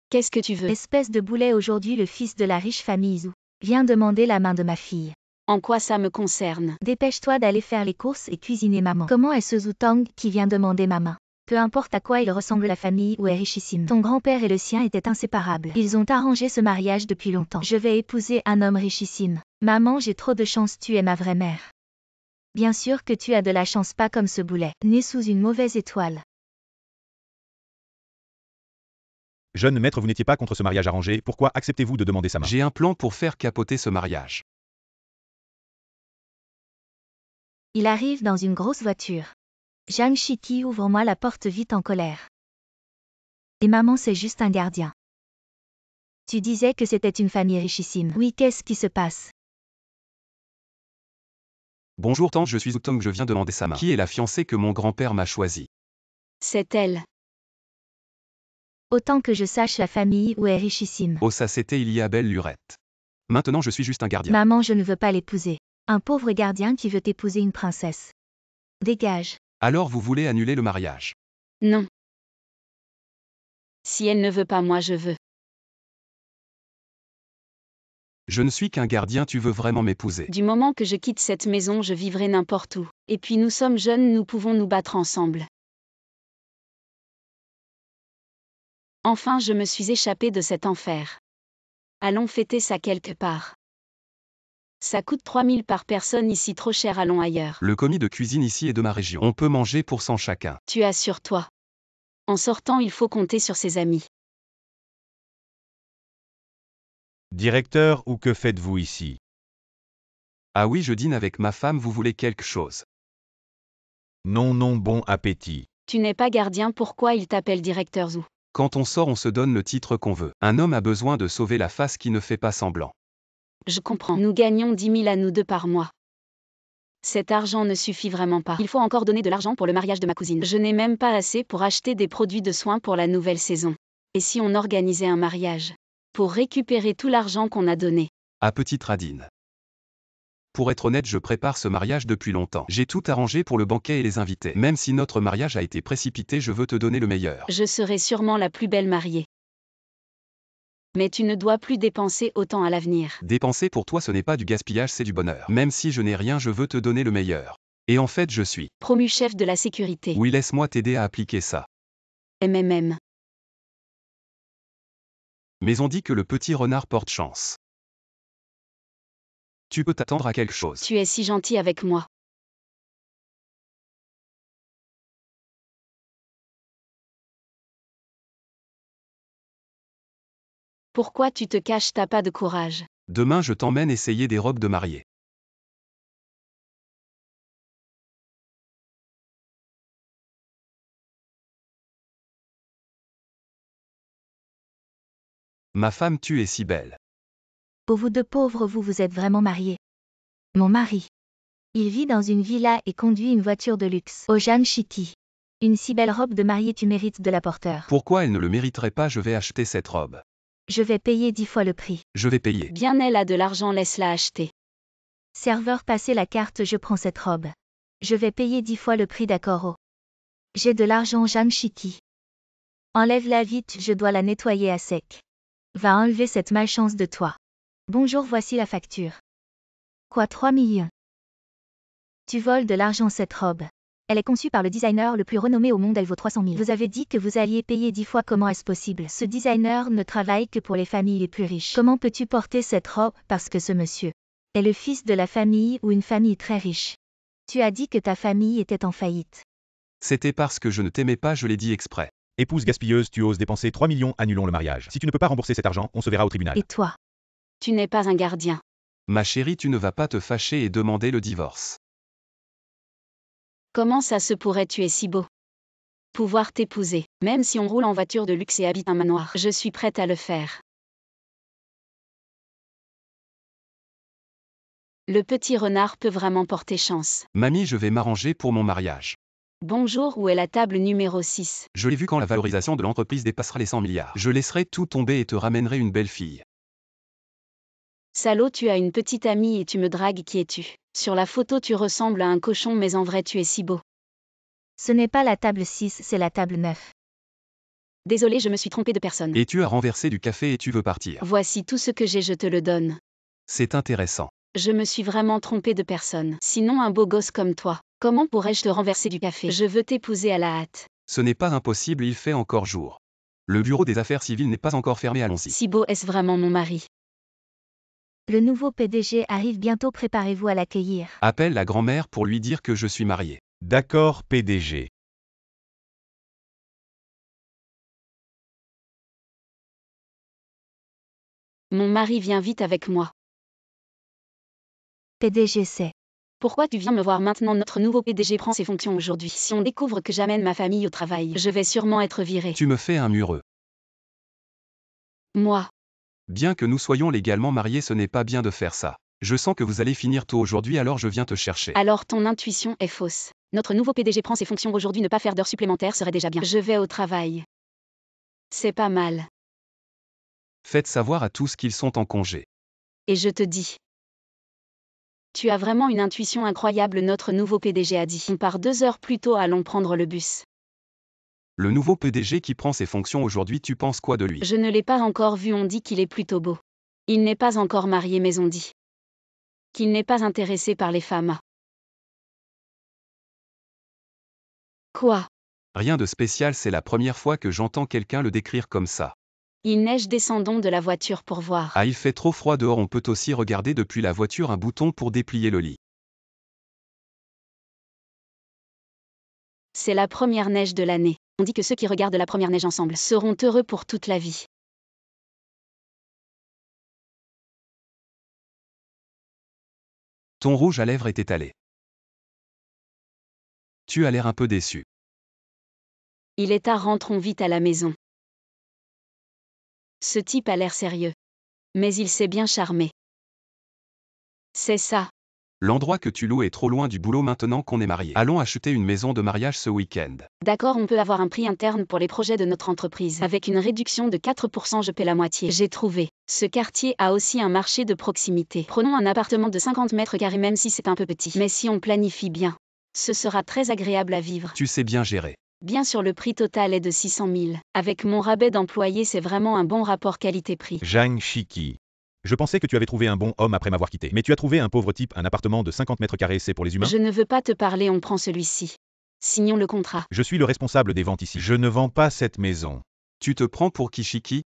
Qu'est-ce que tu veux? Espèce de boulet, aujourd'hui le fils de la riche famille Zhou vient demander la main de ma fille. En quoi ça me concerne? Dépêche-toi d'aller faire les courses et cuisiner maman. Comment est ce Zhou Tong qui vient demander ma main? Peu importe à quoi il ressemble, la famille ou est richissime. Ton grand-père et le sien étaient inséparables. Ils ont arrangé ce mariage depuis longtemps. Je vais épouser un homme richissime. Maman, j'ai trop de chance, tu es ma vraie mère. Bien sûr que tu as de la chance, pas comme ce boulet, né sous une mauvaise étoile. Jeune maître, vous n'étiez pas contre ce mariage arrangé, pourquoi acceptez-vous de demander sa main? J'ai un plan pour faire capoter ce mariage. Il arrive dans une grosse voiture. Zhang Shiti, ouvre-moi la porte vite, en colère. Et maman, c'est juste un gardien. Tu disais que c'était une famille richissime. Oui, qu'est-ce qui se passe? Bonjour tante, je suis Zhou Tong, je viens demander sa main. Qui est la fiancée que mon grand-père m'a choisie? C'est elle. Autant que je sache, la famille ou est richissime. Oh, ça c'était il y a belle lurette. Maintenant je suis juste un gardien. Maman, je ne veux pas l'épouser. Un pauvre gardien qui veut épouser une princesse. Dégage. Alors vous voulez annuler le mariage? Non. Si elle ne veut pas, moi je veux. Je ne suis qu'un gardien, tu veux vraiment m'épouser? Du moment que je quitte cette maison, je vivrai n'importe où. Et puis nous sommes jeunes, nous pouvons nous battre ensemble. Enfin, je me suis échappée de cet enfer. Allons fêter ça quelque part. Ça coûte 3000 par personne ici, trop cher, allons ailleurs. Le commis de cuisine ici est de ma région. On peut manger pour 100 chacun. Tu assures-toi. En sortant, il faut compter sur ses amis. Directeur, ou que faites-vous ici? Ah oui, je dîne avec ma femme, vous voulez quelque chose? Non, non, bon appétit. Tu n'es pas gardien, pourquoi il t'appelle directeur Zhou? Quand on sort, on se donne le titre qu'on veut. Un homme a besoin de sauver la face qui ne fait pas semblant. Je comprends. Nous gagnons 10 000 à nous deux par mois. Cet argent ne suffit vraiment pas. Il faut encore donner de l'argent pour le mariage de ma cousine. Je n'ai même pas assez pour acheter des produits de soins pour la nouvelle saison. Et si on organisait un mariage? Pour récupérer tout l'argent qu'on a donné. Ah petite radine. Pour être honnête, je prépare ce mariage depuis longtemps. J'ai tout arrangé pour le banquet et les invités. Même si notre mariage a été précipité, je veux te donner le meilleur. Je serai sûrement la plus belle mariée. Mais tu ne dois plus dépenser autant à l'avenir. Dépenser pour toi, ce n'est pas du gaspillage, c'est du bonheur. Même si je n'ai rien, je veux te donner le meilleur. Et en fait, je suis promu chef de la sécurité. Oui, laisse-moi t'aider à appliquer ça. MMM. Mais on dit que le petit renard porte chance. Tu peux t'attendre à quelque chose. Tu es si gentil avec moi. Pourquoi tu te caches, t'as pas de courage? Demain, je t'emmène essayer des robes de mariée. Ma femme, tu es si belle. Pour vous deux pauvres, vous êtes vraiment mariés. Mon mari. Il vit dans une villa et conduit une voiture de luxe. Au Zhang Shiti. Une si belle robe de mariée, tu mérites de la porteur. Pourquoi elle ne le mériterait pas? Je vais acheter cette robe. Je vais payer 10 fois le prix. Je vais payer. Bien, elle a de l'argent, laisse-la acheter. Serveur, passez la carte, je prends cette robe. Je vais payer 10 fois le prix, d'accord. Oh. J'ai de l'argent, Zhang Shiti. Enlève-la vite, je dois la nettoyer à sec. Va enlever cette malchance de toi. Bonjour, voici la facture. Quoi, 3 millions? Tu voles de l'argent, cette robe. Elle est conçue par le designer le plus renommé au monde, elle vaut 300 000. Vous avez dit que vous alliez payer 10 fois, comment est-ce possible? Ce designer ne travaille que pour les familles les plus riches. Comment peux-tu porter cette robe? Parce que ce monsieur est le fils de la famille ou une famille très riche. Tu as dit que ta famille était en faillite. C'était parce que je ne t'aimais pas, je l'ai dit exprès. Épouse gaspilleuse, tu oses dépenser 3 millions, annulons le mariage. Si tu ne peux pas rembourser cet argent, on se verra au tribunal. Et toi? Tu n'es pas un gardien. Ma chérie, tu ne vas pas te fâcher et demander le divorce. Comment ça se pourrait, tu es si beau? Pouvoir t'épouser, même si on roule en voiture de luxe et habite un manoir. Je suis prête à le faire. Le petit renard peut vraiment porter chance. Mamie, je vais m'arranger pour mon mariage. Bonjour, où est la table numéro 6? Je l'ai vu quand la valorisation de l'entreprise dépassera les 100 milliards. Je laisserai tout tomber et te ramènerai une belle fille. Salaud, tu as une petite amie et tu me dragues, qui es-tu? Sur la photo tu ressembles à un cochon, mais en vrai tu es si beau. Ce n'est pas la table 6, c'est la table 9. Désolé, je me suis trompée de personne. Et tu as renversé du café et tu veux partir. Voici tout ce que j'ai, je te le donne. C'est intéressant. Je me suis vraiment trompée de personne. Sinon, un beau gosse comme toi. Comment pourrais-je te renverser du café? Je veux t'épouser à la hâte. Ce n'est pas impossible, il fait encore jour. Le bureau des affaires civiles n'est pas encore fermé, allons-y. Si beau est-ce vraiment mon mari? Le nouveau PDG arrive bientôt, préparez-vous à l'accueillir. Appelle la grand-mère pour lui dire que je suis marié. D'accord, PDG. Mon mari vient vite avec moi. PDG c'est. Pourquoi tu viens me voir maintenant? Notre nouveau PDG prend ses fonctions aujourd'hui. Si on découvre que j'amène ma famille au travail, je vais sûrement être virée. Tu me fais un mureux. Moi, Bien que nous soyons légalement mariés, ce n'est pas bien de faire ça. Je sens que vous allez finir tôt aujourd'hui, alors je viens te chercher. alors ton intuition est fausse. Notre nouveau PDG prend ses fonctions aujourd'hui, ne pas faire d'heures supplémentaires serait déjà bien. Je vais au travail. C'est pas mal. Faites savoir à tous qu'ils sont en congé. Et je te dis. Tu as vraiment une intuition incroyable, notre nouveau PDG a dit. On part 2 heures plus tôt, allons prendre le bus. Le nouveau PDG qui prend ses fonctions aujourd'hui, tu penses quoi de lui? Je ne l'ai pas encore vu, on dit qu'il est plutôt beau. Il n'est pas encore marié, mais on dit qu'il n'est pas intéressé par les femmes. Quoi? Rien de spécial, c'est la première fois que j'entends quelqu'un le décrire comme ça. Il neige, descendons de la voiture pour voir. Ah, il fait trop froid dehors, on peut aussi regarder depuis la voiture un bouton pour déplier le lit. C'est la première neige de l'année. On dit que ceux qui regardent la première neige ensemble seront heureux pour toute la vie. Ton rouge à lèvres est étalé. Tu as l'air un peu déçu. Il est tard, rentrons vite à la maison. Ce type a l'air sérieux. Mais il s'est bien charmé. C'est ça. L'endroit que tu loues est trop loin du boulot maintenant qu'on est marié. Allons acheter une maison de mariage ce week-end. D'accord, on peut avoir un prix interne pour les projets de notre entreprise. Avec une réduction de 4%, je paie la moitié. J'ai trouvé. Ce quartier a aussi un marché de proximité. Prenons un appartement de 50 mètres carrés, même si c'est un peu petit. Mais si on planifie bien, ce sera très agréable à vivre. Tu sais bien gérer. Bien sûr, le prix total est de 600 000. Avec mon rabais d'employé, c'est vraiment un bon rapport qualité-prix. Zhang Shiki. Je pensais que tu avais trouvé un bon homme après m'avoir quitté. Mais tu as trouvé un pauvre type, un appartement de 50 mètres carrés, c'est pour les humains? Je ne veux pas te parler, on prend celui-ci. Signons le contrat. Je suis le responsable des ventes ici. Je ne vends pas cette maison. Tu te prends pour Kishiki?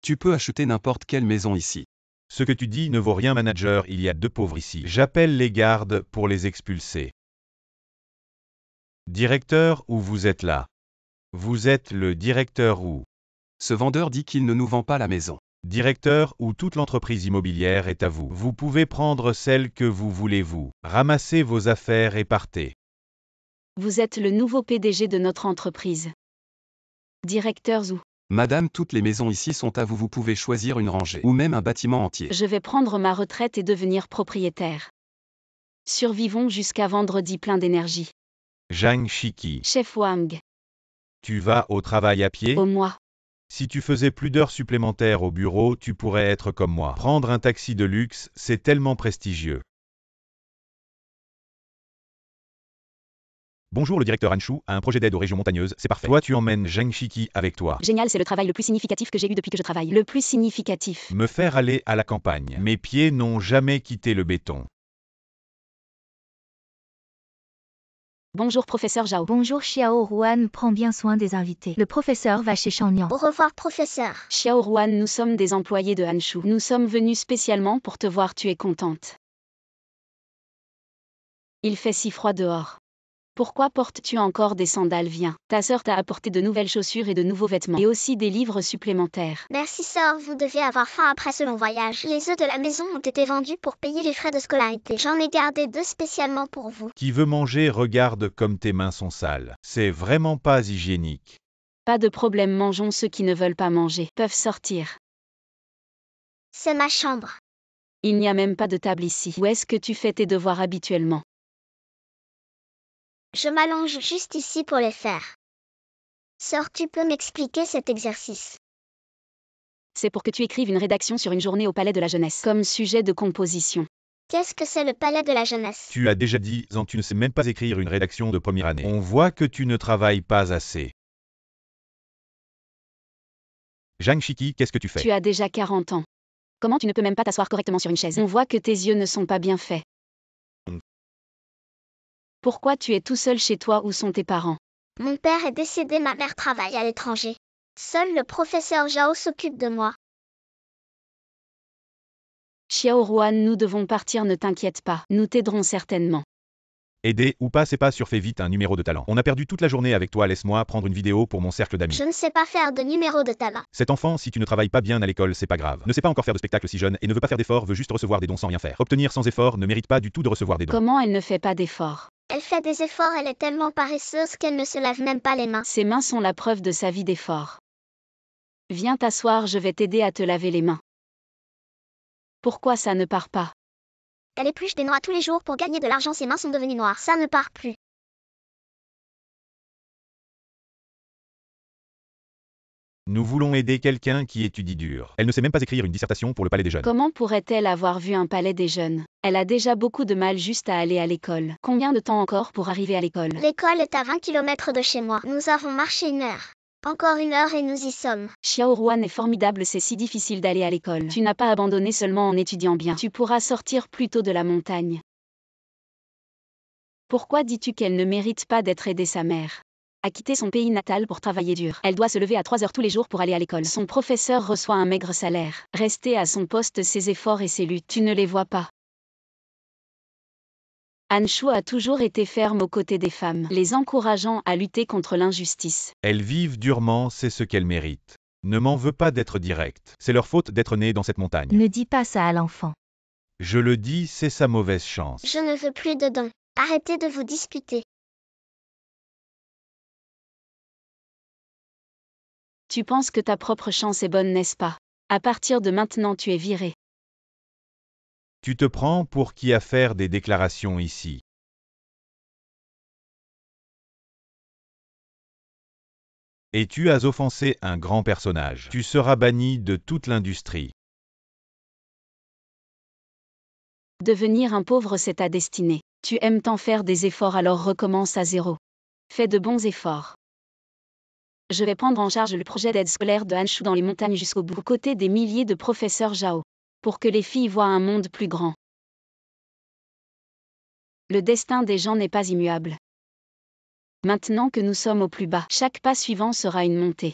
Tu peux acheter n'importe quelle maison ici. Ce que tu dis ne vaut rien, manager, il y a 2 pauvres ici. J'appelle les gardes pour les expulser. Directeur, où vous êtes là? Vous êtes le directeur où? Ce vendeur dit qu'il ne nous vend pas la maison. Directeur, où toute l'entreprise immobilière est à vous. Vous pouvez prendre celle que vous voulez, vous. Ramassez vos affaires et partez. Vous êtes le nouveau PDG de notre entreprise. Directeur Zou. Madame, toutes les maisons ici sont à vous, vous pouvez choisir une rangée, ou même un bâtiment entier. Je vais prendre ma retraite et devenir propriétaire. Survivons jusqu'à vendredi, plein d'énergie. Zhang Shiki. Chef Wang. Tu vas au travail à pied? Au mois. Si tu faisais plus d'heures supplémentaires au bureau, tu pourrais être comme moi. Prendre un taxi de luxe, c'est tellement prestigieux. Bonjour, le directeur Anshu a un projet d'aide aux régions montagneuses, c'est parfait. Toi, tu emmènes Zhang Shiki avec toi. Génial, c'est le travail le plus significatif que j'ai eu depuis que je travaille. Le plus significatif. Me faire aller à la campagne. Mes pieds n'ont jamais quitté le béton. Bonjour professeur Zhao. Bonjour Xiao Ruan, prends bien soin des invités. Le professeur va chez Shangnian. Au revoir, professeur. Xiao Ruan, nous sommes des employés de Anshu. Nous sommes venus spécialement pour te voir, tu es contente. Il fait si froid dehors. Pourquoi portes-tu encore des sandales? Viens. Ta sœur t'a apporté de nouvelles chaussures et de nouveaux vêtements. Et aussi des livres supplémentaires. Merci, sœur, vous deviez avoir faim après ce long voyage. Les œufs de la maison ont été vendus pour payer les frais de scolarité. J'en ai gardé 2 spécialement pour vous. Qui veut manger, regarde comme tes mains sont sales. C'est vraiment pas hygiénique. Pas de problème, mangeons. Ceux qui ne veulent pas manger peuvent sortir. C'est ma chambre. Il n'y a même pas de table ici. Où est-ce que tu fais tes devoirs habituellement? Je m'allonge juste ici pour les faire. Sœur, tu peux m'expliquer cet exercice? C'est pour que tu écrives une rédaction sur une journée au Palais de la Jeunesse, comme sujet de composition. Qu'est-ce que c'est le palais de la jeunesse? Tu as déjà dit, tu ne sais même pas écrire une rédaction de première année. On voit que tu ne travailles pas assez. Zhang Shiki, qu'est-ce que tu fais? Tu as déjà 40 ans. Comment tu ne peux même pas t'asseoir correctement sur une chaise? On voit que tes yeux ne sont pas bien faits. Pourquoi tu es tout seul chez toi? Où sont tes parents? Mon père est décédé, ma mère travaille à l'étranger. Seul le professeur Zhao s'occupe de moi. Xiao Ruan, nous devons partir, ne t'inquiète pas, nous t'aiderons certainement. Aider ou pas, c'est pas sur fais vite un numéro de talent. On a perdu toute la journée avec toi, laisse-moi prendre une vidéo pour mon cercle d'amis. Je ne sais pas faire de numéro de talent. Cet enfant, si tu ne travailles pas bien à l'école, c'est pas grave. Ne sait pas encore faire de spectacle si jeune et ne veut pas faire d'efforts, veut juste recevoir des dons sans rien faire. Obtenir sans effort ne mérite pas du tout de recevoir des dons. Comment elle ne fait pas d'efforts? Elle fait des efforts, elle est tellement paresseuse qu'elle ne se lave même pas les mains. Ses mains sont la preuve de sa vie d'effort. Viens t'asseoir, je vais t'aider à te laver les mains. Pourquoi ça ne part pas? Elle épluche des noix tous les jours pour gagner de l'argent, ses mains sont devenues noires, ça ne part plus. Nous voulons aider quelqu'un qui étudie dur. Elle ne sait même pas écrire une dissertation pour le palais des jeunes. Comment pourrait-elle avoir vu un palais des jeunes? Elle a déjà beaucoup de mal juste à aller à l'école. Combien de temps encore pour arriver à l'école? L'école est à 20 km de chez moi. Nous avons marché 1 heure. Encore 1 heure et nous y sommes. Xiao Ruan est formidable, c'est si difficile d'aller à l'école. Tu n'as pas abandonné seulement en étudiant bien. Tu pourras sortir plus tôt de la montagne. Pourquoi dis-tu qu'elle ne mérite pas d'être aidée? Sa mère a quitté son pays natal pour travailler dur. Elle doit se lever à 3 heures tous les jours pour aller à l'école. Son professeur reçoit un maigre salaire. Rester à son poste, ses efforts et ses luttes, tu ne les vois pas. Anshu a toujours été ferme aux côtés des femmes, les encourageant à lutter contre l'injustice. Elles vivent durement, c'est ce qu'elles méritent. Ne m'en veux pas d'être direct. C'est leur faute d'être née dans cette montagne. Ne dis pas ça à l'enfant. Je le dis, c'est sa mauvaise chance. Je ne veux plus de dons. Arrêtez de vous disputer. Tu penses que ta propre chance est bonne, n'est-ce pas? À partir de maintenant, tu es viré. Tu te prends pour qui à faire des déclarations ici? Et tu as offensé un grand personnage. Tu seras banni de toute l'industrie. Devenir un pauvre, c'est ta destinée. Tu aimes tant faire des efforts, alors recommence à zéro. Fais de bons efforts. Je vais prendre en charge le projet d'aide scolaire de Anshu dans les montagnes jusqu'au bout, aux côtés des milliers de professeurs Zhao, pour que les filles voient un monde plus grand. Le destin des gens n'est pas immuable. Maintenant que nous sommes au plus bas, chaque pas suivant sera une montée.